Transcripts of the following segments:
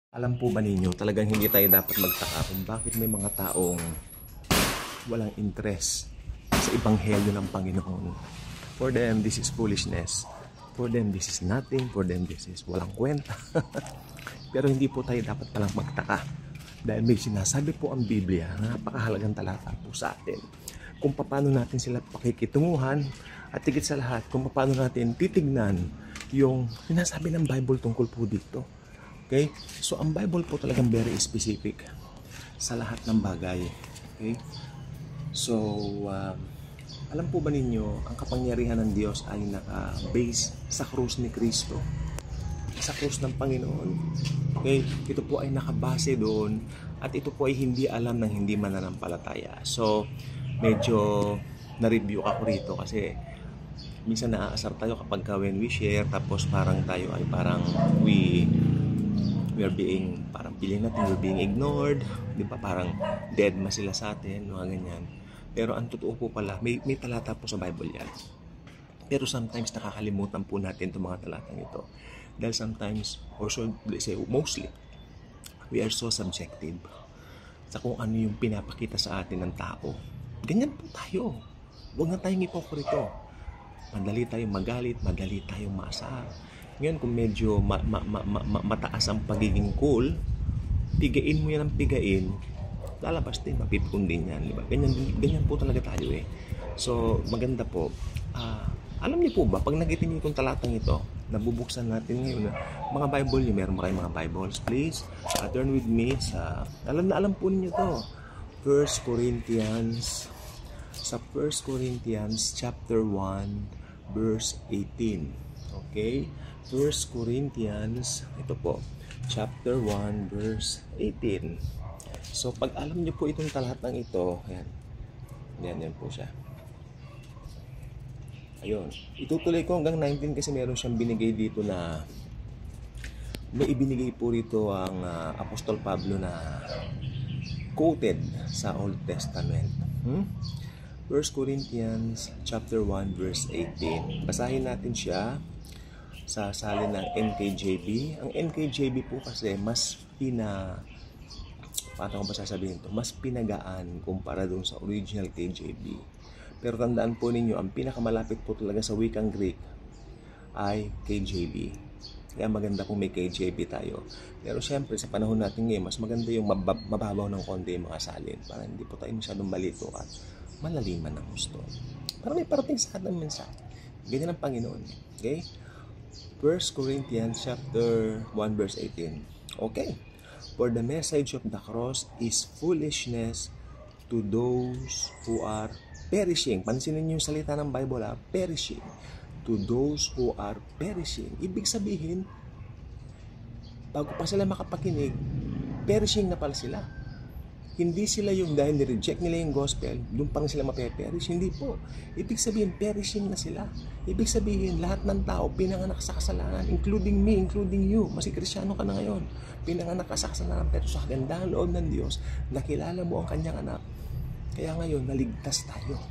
Alam po ba ninyo, talagang hindi tayo dapat magtaka kung bakit may mga taong walang interest sa ebanghelyo ng Panginoon. For them, this is foolishness. For them, this is nothing. For them, this is walang kwenta. Pero hindi po tayo dapat palang magtaka. Dahil may sinasabi po ang Biblia, napakahalagang talata po sa atin. Kung paano natin sila pakikitunguhan at higit sa lahat, kung paano natin titignan yung sinasabi ng Bible tungkol po dito. Okay? So, ang Bible po talagang very specific sa lahat ng bagay. Okay? So, alam po ba ninyo, ang kapangyarihan ng Diyos ay naka-base sa krus ni Kristo. Sa krus ng Panginoon. Okay? Ito po ay nakabase doon at ito po ay hindi alam ng hindi mananampalataya. So, medyo na-review ako rito kasi minsan naaasar tayo kapag when we share tapos parang tayo ay parang we are being, parang feeling natin we're being ignored, di ba? Parang dead ma sila sa atin, mga ganyan. Pero ang totoo po pala, may talata po sa Bible yan. Pero sometimes nakakalimutan po natin itong mga talatang ito. Dahil sometimes, or so, let's say, mostly, we are so subjective sa kung ano yung pinapakita sa atin ng tao. Ganyan po tayo. Huwag na tayong ipokrito. Madali tayong magalit, madali tayong maasar. Ngayon, kung medyo mataas ang pagiging cool, pigain mo yan ang pigain, lalabas din, mapipikon din yan. Diba? Ganyan po talaga tayo eh. So, maganda po. Alam niyo po ba, pag nakita niyo itong talatang ito, nabubuksan natin ngayon, mga Bible niyo, meron ba kayong mga Bibles? Please, turn with me sa, alam po ninyo to, 1 Corinthians, sa 1 Corinthians chapter 1, verse 18. Okay? 1 Corinthians, ito po, chapter 1, verse 18. So, pag alam niyo po itong talatang ito, yan po siya. Ayun. Itutuloy ko hanggang 19 kasi meron siyang binigay dito na may ibinigay po rito ang Apostol Pablo na quoted sa Old Testament. 1 Corinthians chapter 1 verse 18. Basahin natin siya sa salin ng NKJV. Ang NKJV po kasi mas paano ko ba sasabihin to? Mas pinagaan kumpara doon sa original KJV. Pero tandaan po ninyo, ang pinakamalapit po talaga sa wikang Greek ay KJV. Kaya maganda kung may KJV tayo. Pero syempre, sa panahon natin ngayon, mas maganda yung mababaw ng konti yung mga salin para hindi po tayo masyadong malito at malaliman ng gusto. Para may parating sa ating mensahe. Ganyan ang Panginoon. Okay? 1 Corinthians chapter 1 verse 18. Okay. For the message of the cross is foolishness to those who are perishing. Pansinin niyo yung salita ng Bible, perishing. To those who are perishing. Ibig sabihin, bago pa sila makapakinig, perishing na pala sila. Hindi sila yung dahil ni-reject nila yung gospel, doon pang sila mapeperish. Hindi po. Ibig sabihin, perishing na sila. Ibig sabihin, lahat ng tao pinanganak sa kasalanan, including me, including you. Masi Kristyano ka na ngayon. Pinanganak ka sa kasalanan, pero sa kagandahan loob ng Diyos, nakilala mo ang kanyang anak. Kaya ngayon, naligtas tayo.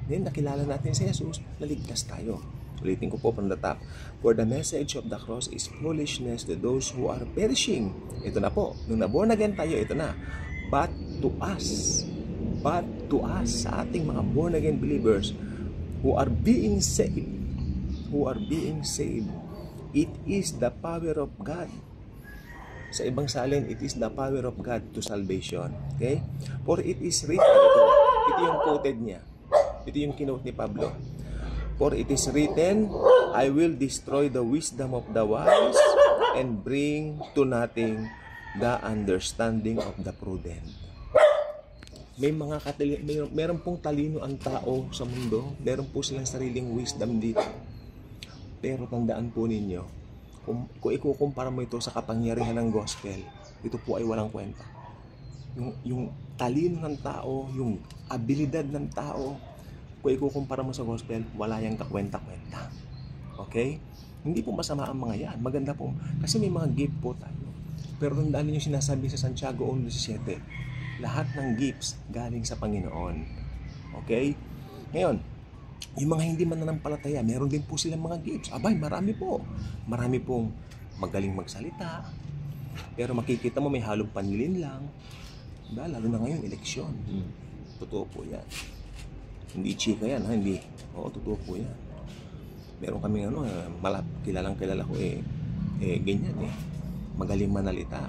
Then, nakilala natin si Jesus, naligtas tayo. Ulitin ko po from the top. For the message of the cross is foolishness to those who are perishing. Ito na po. Nung na-born again tayo, ito na. But to us, sa ating mga born-again believers who are being saved, it is the power of God. Sa ibang salin, it is the power of God to salvation. Okay? For it is written, ito yung quoted niya. Ito yung kinote ni Pablo. For it is written, I will destroy the wisdom of the wise and bring to nothing the understanding of the prudent. Meron pong talino ang tao sa mundo. Meron po silang sariling wisdom dito. Pero tandaan po ninyo, kung ikukumpara mo ito sa kapangyarihan ng gospel, ito po ay walang kwenta. Yung talino ng tao, yung abilidad ng tao, kung ikukumpara mo sa gospel, wala yang kakwenta-kwenta. Okay? Hindi po masama ang mga yan. Maganda po. Kasi may mga gift po tayo. Pero tandaan niyo yung sinasabi sa Santiago 1:17. Lahat ng gifts galing sa Panginoon. Okay? Ngayon, yung mga hindi mananampalataya, meron din po silang mga gifts. Abay, marami po. Marami pong magaling magsalita, Pero makikita mo may halong panlilin lang. Diba? Lalo na ngayon, eleksyon. Totoo po yan. Hindi chika yan, ha? Hindi. Oo, totoo po yan. Meron kaming kilalang kilala ko ganyan magaling manalita.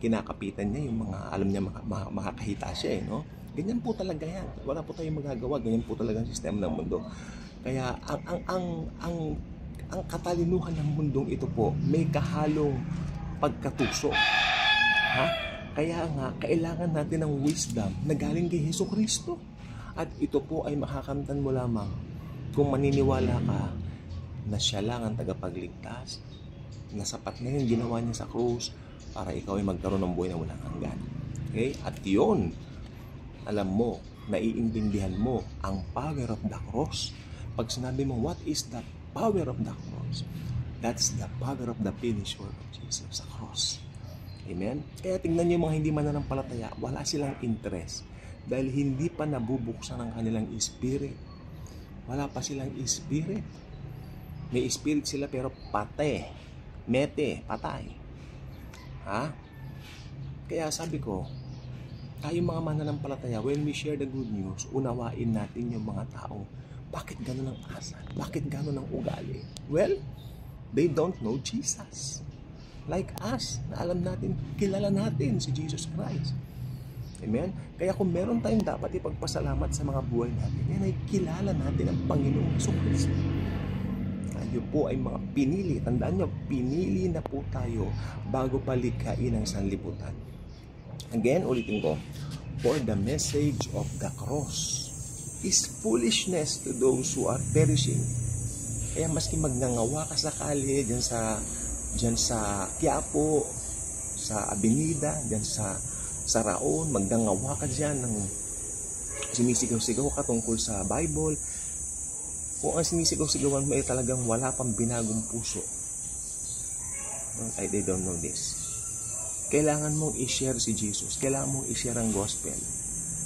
Kinakapitan niya yung mga alam niya makakahita siya no? Ganyan po talaga yan. Wala po tayong magagawa. Ganyan po talaga ang sistema ng mundo. Kaya ang katalinuhan ng mundong ito po may kahalong pagkatuso. Ha? Kaya nga, kailangan natin ng wisdom na galing kay Jesucristo. At ito po ay makakamtan mo lamang kung maniniwala ka na siya lang ang tagapagligtas, na sapat na yung ginawa niya sa krus para ikaw ay magkaroon ng buhay na walang hanggan. Okay? At yun, alam mo, naiintindihan mo ang power of the cross. Pag sinabi mo, what is the power of the cross? That's the power of the finished work of Jesus sa cross. Amen? Kaya tingnan niyo yung mga hindi mananampalataya, wala silang interest dahil hindi pa nabubuksan ang kanilang spirit. Wala pa silang spirit. May spirit sila pero patay. Patay. Ha? Kaya sabi ko, tayo mga mananampalataya, when we share the good news, unawain natin yung mga taong bakit gano'n ang asal? Bakit gano'n ang ugali? Well, they don't know Jesus. Like us, na alam natin, kilala natin si Jesus Christ. Amen? Kaya kung meron tayong dapat ipagpasalamat sa mga buhay natin, yan ay kilala natin ang Panginoong Jesucristo. Tayo po ay mga pinili. Tandaan nyo, pinili na po tayo bago palikhain ang sanlibutan. Again, ulitin ko, for the message of the cross is foolishness to those who are perishing. Kaya maski magngangawa ka sakali dyan sa Quiapo, sa Avenida, dyan sa Raon, magngangawa ka dyan ng sinisigaw-sigaw ka tungkol sa Bible. Kung ang sinisigaw-sigawan mo ay talagang wala pang binagong puso, they don't know this. Kailangan mong i-share si Jesus. Kailangan mong i-share ang gospel.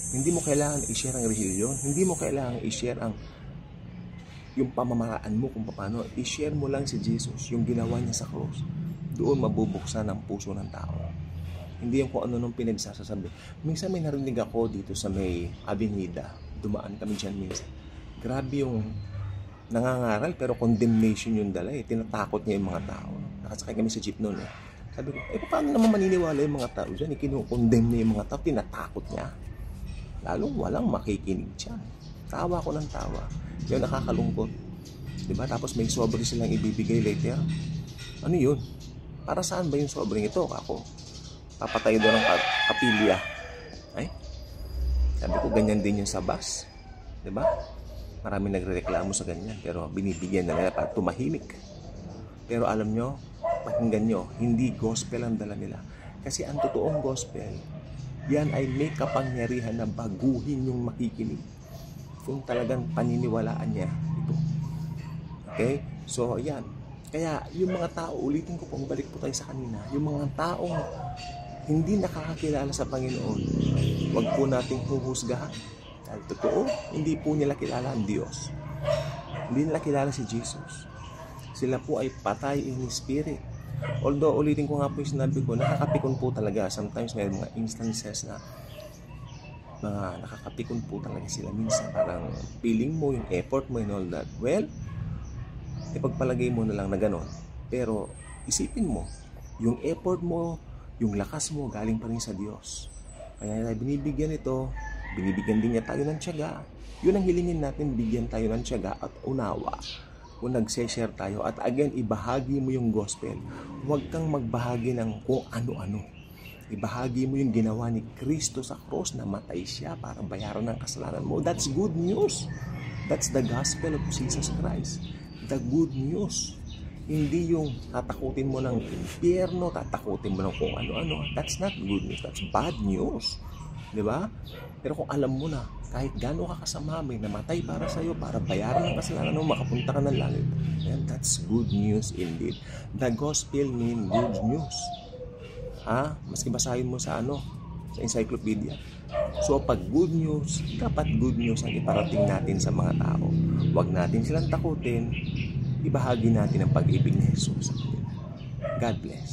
Hindi mo kailangan i-share ang relihiyon. Hindi mo kailangan i-share yung pamamaraan mo kung paano. I-share mo lang si Jesus, yung ginawa niya sa cross. Doon mabubuksan ang puso ng tao. Hindi yung kung ano nung pinagsasasabi. Minsan may narinig ako dito sa may Avenida. Dumaan kami dyan minsan. Grabe yung nangangaral pero condemnation yung dala Tinatakot niya yung mga tao. Nakasakay kami sa jeep noon Sabi ko, paano naman maniniwala yung mga tao dyan? Kinukondemn niya yung mga tao, tinatakot niya. Lalong walang makikinig dyan. Tawa ko ng tawa. Yung nakakalungkot. Diba? Tapos may sobre silang ibibigay later. Ano yun? Para saan ba yung sobrang ito? Ako, papatay doon ng kapilya. Ay? Sabi ko, ganyan din yung sa bus. Diba? Marami nagrereklamo sa ganyan. Pero binibigyan na nila para tumahimik. Pero alam nyo, pakinggan nyo, hindi gospel ang dala nila. Kasi ang totoong gospel, yan ay may kapangyarihan na baguhin yung makikinig. Kung talagang paniniwalaan niya ito. Okay? So, yan. Kaya, yung mga tao, ulitin ko po, balik po tayo sa kanina, yung mga taong hindi nakakakilala sa Panginoon, wag po nating huhusgahan. Dahil totoo, hindi po nila kilala ang Diyos. Hindi nila kilala si Jesus. Sila po ay patay in spirit. Although, ulitin ko nga po yung sinabi ko, nakakapikon po talaga. Sometimes may mga instances na nakakapikon po talaga sila. Minsan parang feeling mo, yung effort mo and all that. Well, ipagpalagay mo na lang na gano'n. Pero isipin mo, yung effort mo, yung lakas mo, galing pa rin sa Diyos. Kaya binibigyan ito, binibigyan din niya tayo ng tiyaga. Yun ang hilingin natin, bigyan tayo ng tiyaga at unawa. Kung nag-share tayo at again, ibahagi mo yung gospel. Huwag kang magbahagi ng kung ano-ano. Ibahagi mo yung ginawa ni Kristo sa cross na matay siya para bayaran ng kasalanan mo. That's good news. That's the gospel of Jesus Christ. The good news. Hindi yung tatakutin mo ng impyerno, tatakutin mo ng kung ano-ano. That's not good news. That's bad news. Diba? Pero kung alam mo na, kahit gano'n ka kasama, may namatay para sa'yo, para bayaran ng kasalanan mo, makapunta ka ng langit. And that's good news indeed. The gospel means good news. Maski basahin mo sa sa encyclopedia. So pag good news, dapat good news ang iparating natin sa mga tao. Huwag natin silang takutin, ibahagi natin ang pag-ibig ni Jesus. God bless.